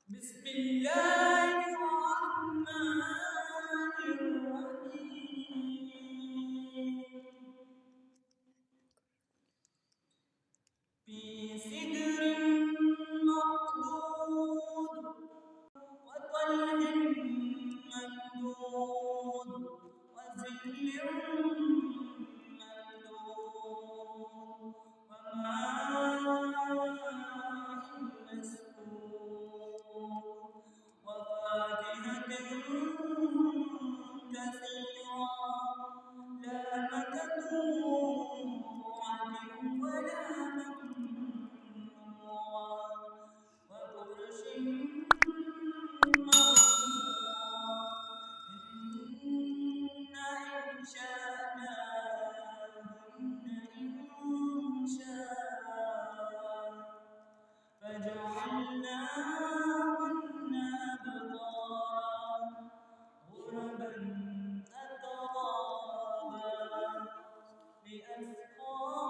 بسم الله الرحمن الرحيم. في سدر مخضود وطلح ممدود وظل ممدود وماء مسكوب وفاكهة كثيرة لا مقطوعة ولا ممنوعة وفرش مرفوعة إنا أنشأناهن إنشاء فجعلناهن أبكارا عربا أترابا لأذقان